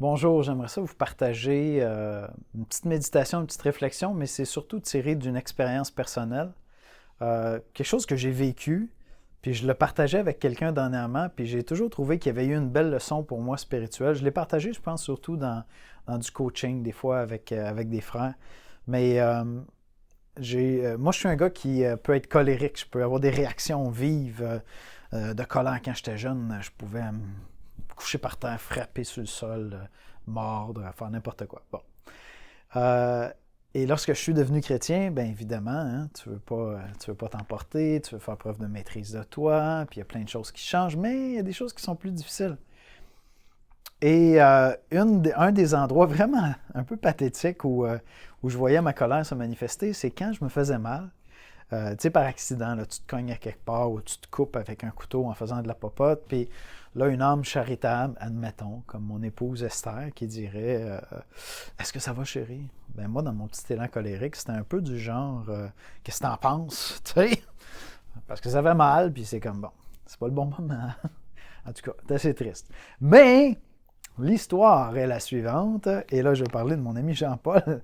Bonjour, j'aimerais ça vous partager une petite méditation, une petite réflexion, mais c'est surtout tiré d'une expérience personnelle, quelque chose que j'ai vécu, puis je le partageais avec quelqu'un dernièrement, puis j'ai toujours trouvé qu'il y avait eu une belle leçon pour moi spirituelle. Je l'ai partagé, je pense, surtout dans du coaching, des fois avec des frères. Mais moi, je suis un gars qui peut être colérique, je peux avoir des réactions vives de colère quand j'étais jeune. Je pouvais me coucher par terre, frapper sur le sol, mordre, faire n'importe quoi. Bon. Euh, et lorsque je suis devenu chrétien, bien évidemment, hein, tu veux pas t'emporter, tu veux faire preuve de maîtrise de toi, puis il y a plein de choses qui changent, mais il y a des choses qui sont plus difficiles. Et un des endroits vraiment un peu pathétiques où je voyais ma colère se manifester, c'est quand je me faisais mal. Tu sais, par accident, là, tu te cognes à quelque part ou tu te coupes avec un couteau en faisant de la popote. Puis là, une âme charitable, admettons, comme mon épouse Esther, qui dirait Est-ce que ça va, chérie? Ben moi, dans mon petit élan colérique, c'était un peu du genre Qu'est-ce que t'en penses? Tu sais? Parce que ça va mal, puis c'est comme bon, c'est pas le bon moment. En tout cas, c'est assez triste. Mais l'histoire est la suivante, et là, je vais parler de mon ami Jean-Paul.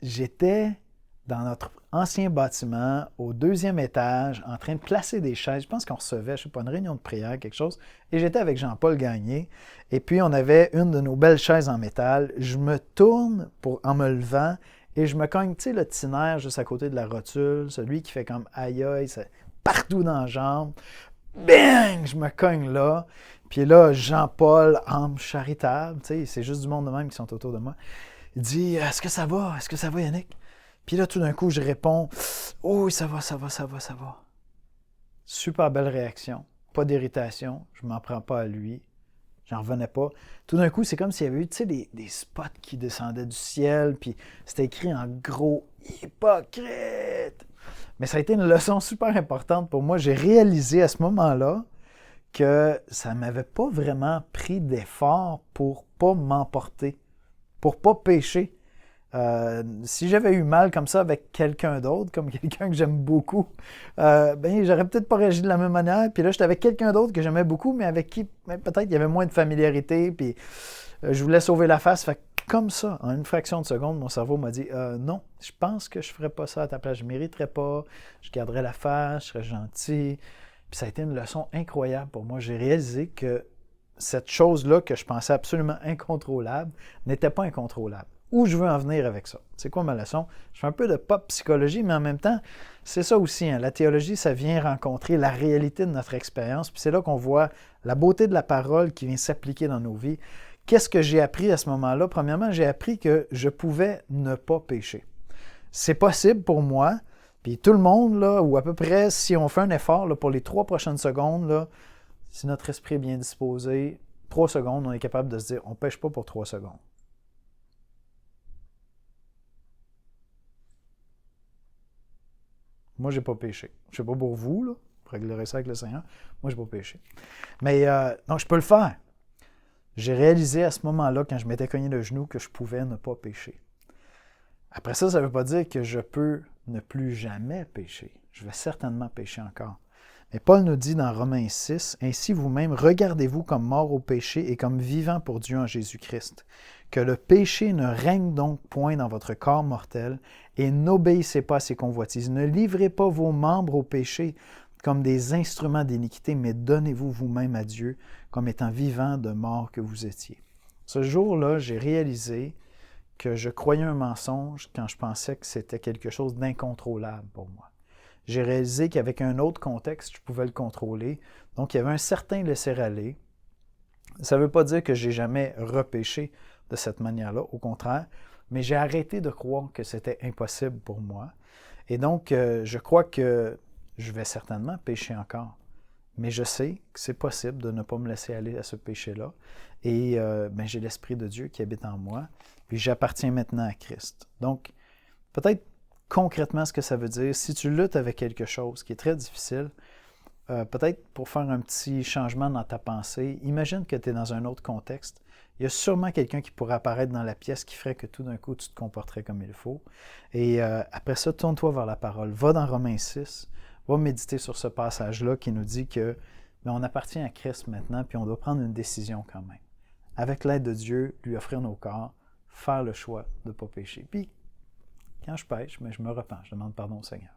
J'étais dans notre ancien bâtiment, au deuxième étage, en train de placer des chaises. Je pense qu'on recevait, je ne sais pas, une réunion de prière, quelque chose. Et j'étais avec Jean-Paul Gagné. Et puis, on avait une de nos belles chaises en métal. Je me tourne en me levant et je me cogne, tu sais, le tinaire juste à côté de la rotule, celui qui fait comme aïe aïe, c'est partout dans la jambe. Bang! Je me cogne là. Puis là, Jean-Paul, âme charitable, tu sais, c'est juste du monde de même qui sont autour de moi. Il dit Est-ce que ça va? Est-ce que ça va, Yannick? Puis là, tout d'un coup, je réponds Oh, oui, ça va, ça va, ça va, ça va. Super belle réaction. Pas d'irritation. Je m'en prends pas à lui. J'en revenais pas. Tout d'un coup, c'est comme s'il y avait eu, tu sais, des spots qui descendaient du ciel, puis c'était écrit en gros hypocrite. Mais ça a été une leçon super importante pour moi. J'ai réalisé à ce moment-là que ça m'avait pas vraiment pris d'effort pour pas m'emporter, pour pas pécher. Si j'avais eu mal comme ça avec quelqu'un d'autre, comme quelqu'un que j'aime beaucoup, ben j'aurais peut-être pas réagi de la même manière. Puis là, j'étais avec quelqu'un d'autre que j'aimais beaucoup, mais avec qui peut-être il y avait moins de familiarité. Puis je voulais sauver la face. Fait que comme ça, en une fraction de seconde, mon cerveau m'a dit non, je pense que je ferais pas ça à ta place. Je mériterais pas. Je garderais la face, je serais gentil. Puis ça a été une leçon incroyable pour moi. J'ai réalisé que cette chose-là que je pensais absolument incontrôlable n'était pas incontrôlable. Où je veux en venir avec ça? C'est quoi ma leçon? Je fais un peu de pop psychologie, mais en même temps, c'est ça aussi. Hein. La théologie, ça vient rencontrer la réalité de notre expérience. Puis c'est là qu'on voit la beauté de la parole qui vient s'appliquer dans nos vies. Qu'est-ce que j'ai appris à ce moment-là? Premièrement, j'ai appris que je pouvais ne pas pécher. C'est possible pour moi. Puis tout le monde, là, ou à peu près, si on fait un effort là, pour les 3 prochaines secondes, là, si notre esprit est bien disposé, 3 secondes, on est capable de se dire on ne pêche pas pour 3 secondes. Moi, j'ai pas péché. Je sais pas pour vous, là, pour régler ça avec le Seigneur. Moi, j'ai pas péché. Mais donc, je peux le faire. J'ai réalisé à ce moment-là, quand je m'étais cogné le genou, que je pouvais ne pas pécher. Après ça ne veut pas dire que je peux ne plus jamais pécher. Je vais certainement pécher encore. Mais Paul nous dit dans Romains 6, Ainsi vous-même, regardez-vous comme mort au péché et comme vivant pour Dieu en Jésus-Christ. Que le péché ne règne donc point dans votre corps mortel et n'obéissez pas à ses convoitises. Ne livrez pas vos membres au péché comme des instruments d'iniquité, mais donnez-vous vous-même à Dieu comme étant vivant de mort que vous étiez. Ce jour-là, j'ai réalisé que je croyais un mensonge quand je pensais que c'était quelque chose d'incontrôlable pour moi. J'ai réalisé qu'avec un autre contexte, je pouvais le contrôler. Donc, il y avait un certain laisser-aller. Ça ne veut pas dire que j'ai jamais repêché de cette manière-là, au contraire, mais j'ai arrêté de croire que c'était impossible pour moi. Et donc, je crois que je vais certainement pécher encore. Mais je sais que c'est possible de ne pas me laisser aller à ce péché-là. Et j'ai l'Esprit de Dieu qui habite en moi. Puis j'appartiens maintenant à Christ. Donc, peut-être concrètement ce que ça veut dire, si tu luttes avec quelque chose qui est très difficile, peut-être pour faire un petit changement dans ta pensée, imagine que tu es dans un autre contexte. Il y a sûrement quelqu'un qui pourrait apparaître dans la pièce qui ferait que tout d'un coup, tu te comporterais comme il faut. Et après ça, tourne-toi vers la parole. Va dans Romains 6, va méditer sur ce passage-là qui nous dit que on appartient à Christ maintenant, puis on doit prendre une décision quand même. avec l'aide de Dieu, lui offrir nos corps, faire le choix de ne pas pécher. Puis, quand je pêche, mais je me repens, je demande pardon au Seigneur.